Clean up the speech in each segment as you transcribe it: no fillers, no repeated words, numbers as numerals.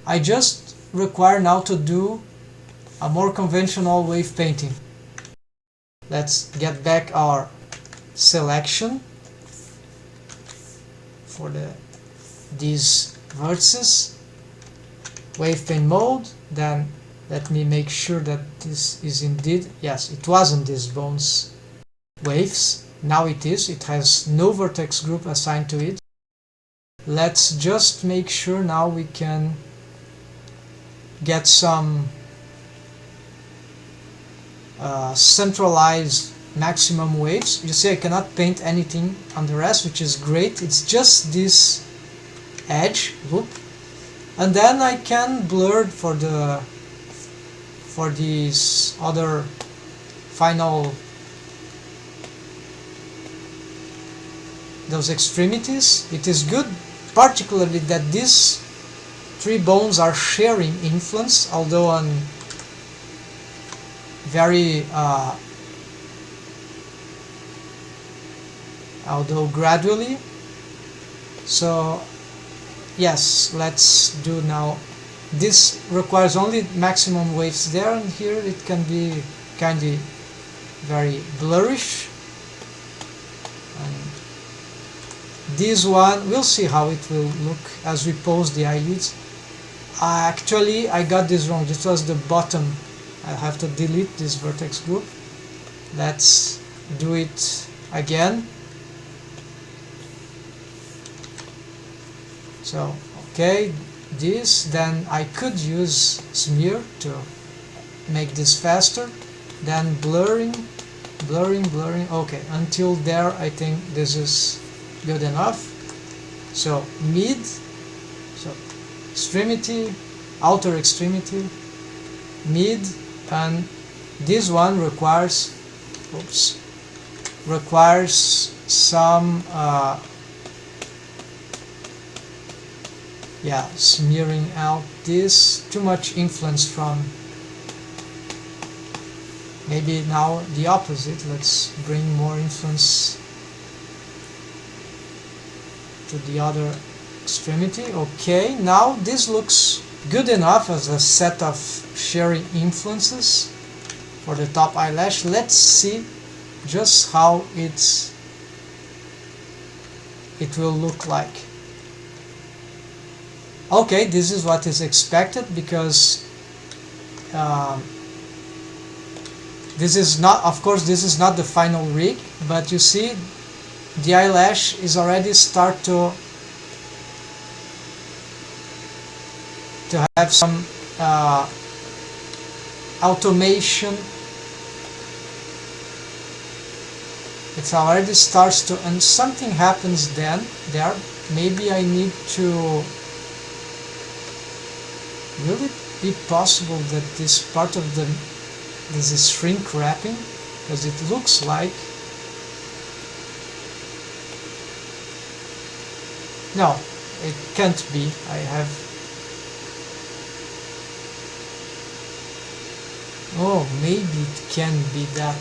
I just require now to do a more conventional wave painting. Let's get back our selection for these vertices. Wave paint mode, then let me make sure that this is indeed, yes, it wasn't these bones waves, now it is, it has no vertex group assigned to it. Let's just make sure now we can get some centralized maximum waves. You see I cannot paint anything on the rest, which is great, it's just this edge loop. And then I can blur for these other final, those extremities. It is good particularly that these three bones are sharing influence, although on very although gradually. So yes, let's do now. This requires only maximum waves there, and here it can be kind of very blurrish. And this one, we'll see how it will look as we pose the eyelids. Actually, I got this wrong. This was the bottom. I have to delete this vertex group. Let's do it again. So, okay, this, then I could use smear to make this faster, then blurring, okay, until there I think this is good enough. So mid, so extremity, outer extremity, mid, and this one requires, some yeah, smearing out this, too much influence from, maybe now the opposite, let's bring more influence to the other extremity. Okay, now this looks good enough as a set of sharing influences for the top eyelash. Let's see just how it will look like. Okay, this is what is expected, because this is not, of course, this is not the final rig, but you see the eyelash is already start to have some automation. It already starts to, and something happens then there. Maybe I need to, will it be possible that this part of this is shrink wrapping? Because it looks like, no, it can't be. I have, oh, maybe it can be that,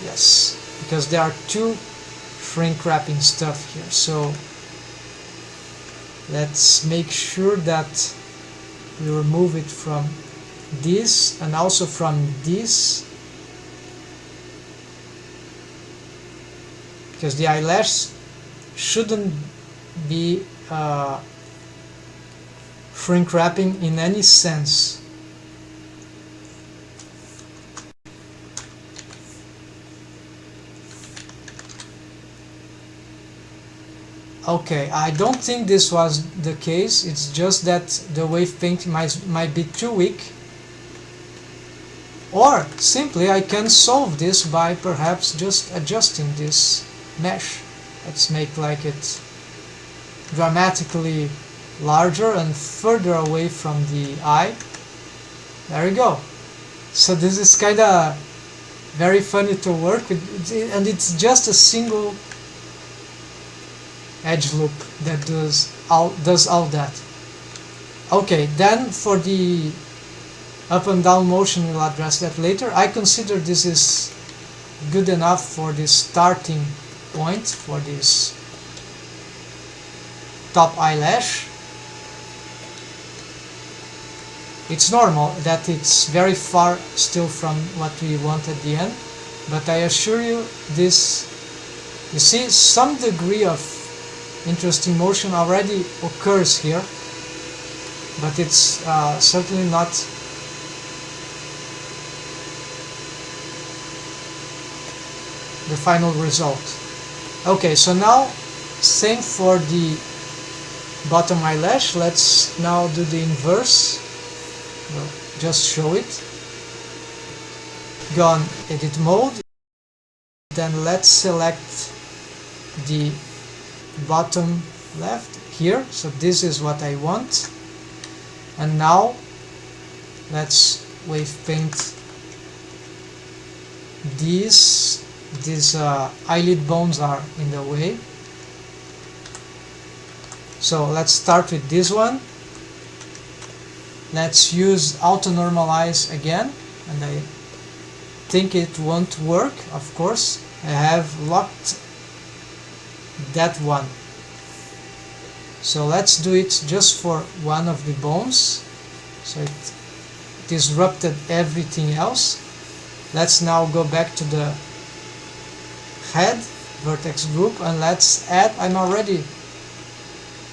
yes, because there are two shrink wrapping stuff here. So let's make sure that we remove it from this and also from this, because the eyelash shouldn't be shrink wrapping in any sense. Okay, I don't think this was the case, it's just that the wave paint might be too weak. Or simply I can solve this by perhaps just adjusting this mesh. Let's make like it dramatically larger and further away from the eye. There you go. So this is kind of very funny to work with, and it's just a single edge loop that does all that. Okay, then for the up and down motion, we'll address that later. I consider this is good enough for the starting point for this top eyelash. It's normal that it's very far still from what we want at the end, but I assure you this, you see, some degree of interesting motion already occurs here, but it's certainly not the final result. Okay, so now same for the bottom eyelash. Let's now do the inverse. We'll just show it. Go on edit mode, then let's select the bottom left here, so this is what I want. And now let's wave paint these eyelid bones are in the way. So let's start with this one. Let's use auto normalize again, and I think it won't work, of course. I have locked that one. So let's do it just for one of the bones, so it disrupted everything else. Let's now go back to the head vertex group and let's add, I'm already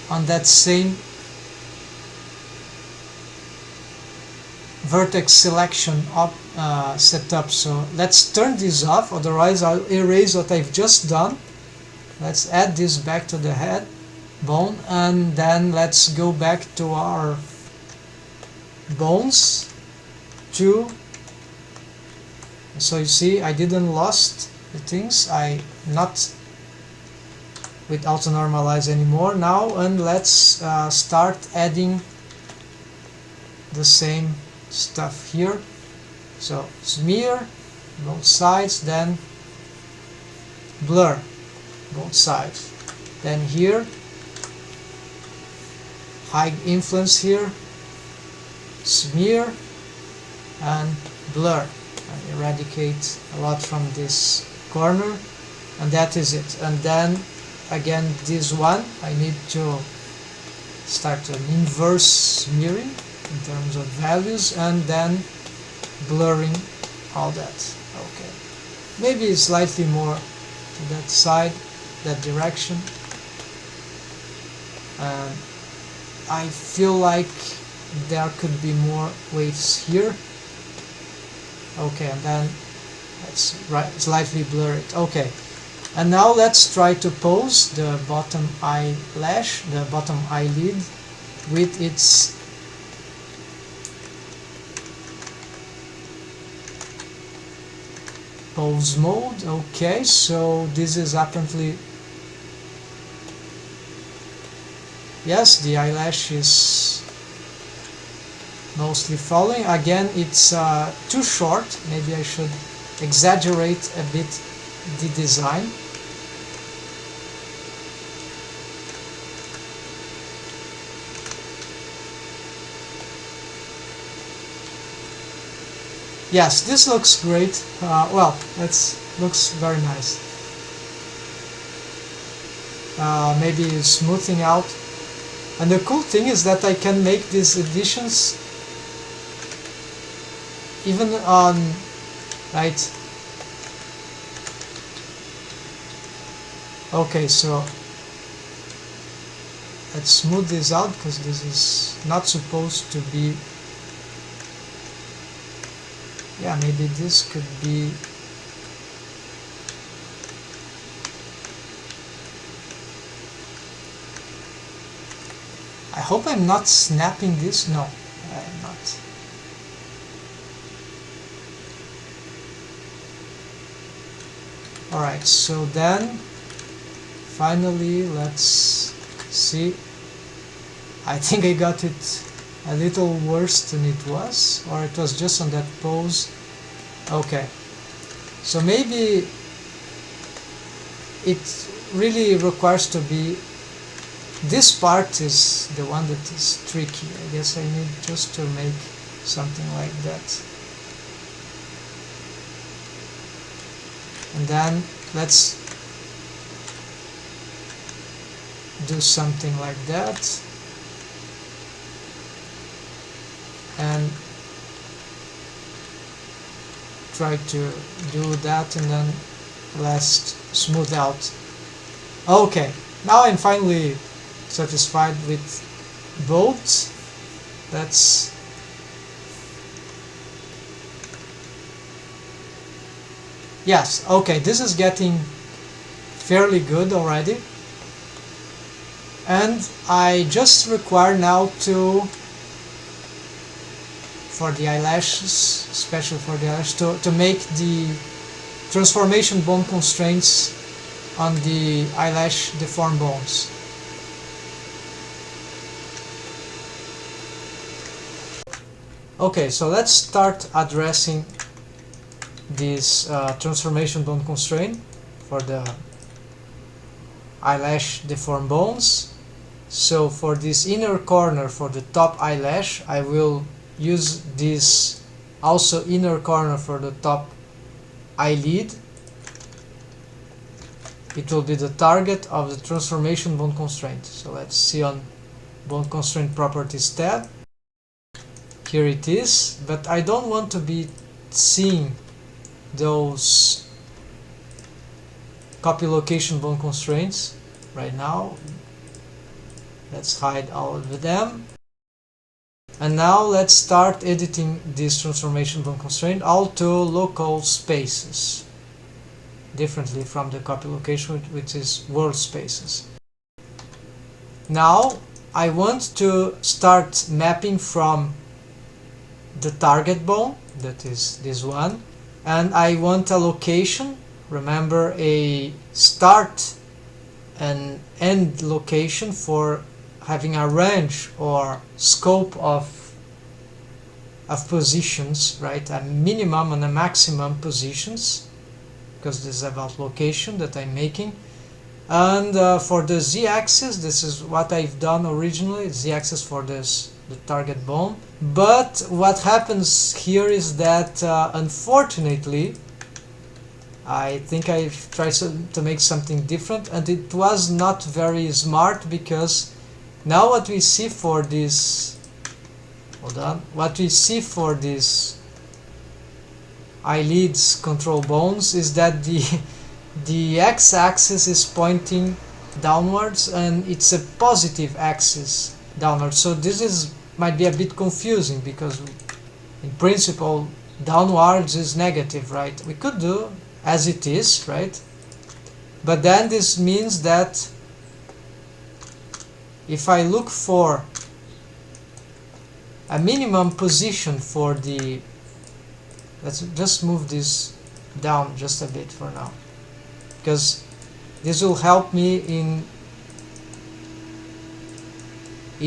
on that same vertex selection setup, so let's turn this off, otherwise I'll erase what I've just done. Let's add this back to the head bone, and then let's go back to our bones too. So you see, I didn't lost the things, I not with auto normalize anymore now, and let's start adding the same stuff here. So smear both sides, then blur both sides, then here high influence here, smear and blur, and eradicate a lot from this corner, and that is it. And then again this one I need to start an inverse smearing in terms of values, and then blurring all that. Okay, maybe slightly more to that side, that direction, and I feel like there could be more waves here. Okay, and then let's slightly blur it. Okay, and now let's try to pose the bottom eyelash, the bottom eyelid, with its pose mode. Okay, so this is apparently, yes, the eyelash is mostly following. Again, it's too short. Maybe I should exaggerate a bit the design. Yes, this looks great. Well, that looks very nice. Maybe smoothing out. And the cool thing is that I can make these additions even on, right? Okay, so let's smooth this out, because this is not supposed to be. Yeah, maybe this could be. I hope I'm not snapping this. No, I'm not. Alright, so then finally let's see. I think I got it a little worse than it was, or it was just on that pose. Okay, so maybe it really requires to be, this part is the one that is tricky. I guess I need just to make something like that. And then let's do something like that. and try to do that, and then last smooth out. Okay, now I'm finally satisfied with both. That's yes, okay, this is getting fairly good already, and I just require now to, for the eyelashes, especially for the eyelashes, to make the transformation bone constraints on the eyelash deformed bones. Okay, so let's start addressing this transformation bone constraint for the eyelash deformed bones. So for this inner corner for the top eyelash, I will use this also inner corner for the top eyelid. It will be the target of the transformation bone constraint. So let's see on bone constraint properties tab. Here it is, but I don't want to be seeing those copy location bone constraints right now. Let's hide all of them. And now let's start editing this transformation bone constraint all to local spaces, differently from the copy location, which is world spaces. Now I want to start mapping from the target bone, that is this one, and I want a location, remember a start and end location for having a range or scope of positions, right? A minimum and a maximum positions, because this is about location that I'm making. And for the z-axis, this is what I've done originally, z-axis for this, the target bone. But what happens here is that unfortunately I think I've tried to make something different, and it was not very smart, because now what we see for this, hold on, what we see for this eyelids control bones is that the x-axis is pointing downwards and it's a positive axis downwards. So this might be a bit confusing, because in principle downwards is negative, right? We could do as it is, right? But then this means that if I look for a minimum position for the, let's just move this down just a bit for now, because this will help me in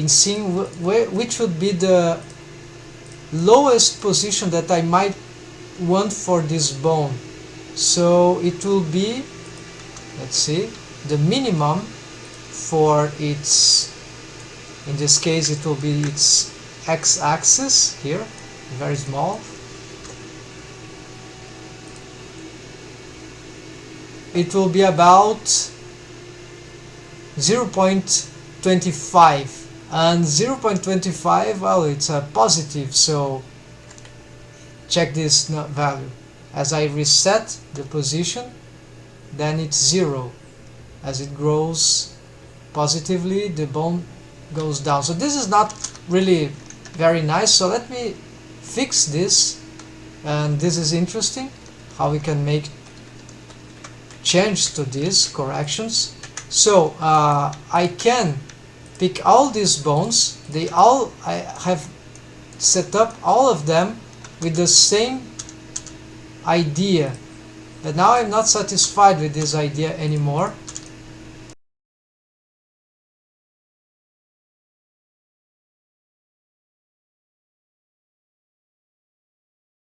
seeing which would be the lowest position that I might want for this bone. So it will be, let's see, the minimum for its, in this case it will be its x-axis here, very small. It will be about 0.25, and 0.25, well, it's a positive, so check this value. As I reset the position, then it's 0. As it grows positively, the bone goes down. So this is not really very nice, so let me fix this. And this is interesting, how we can make change to these corrections. So I can pick all these bones, I have set up all of them with the same idea, but now I'm not satisfied with this idea anymore.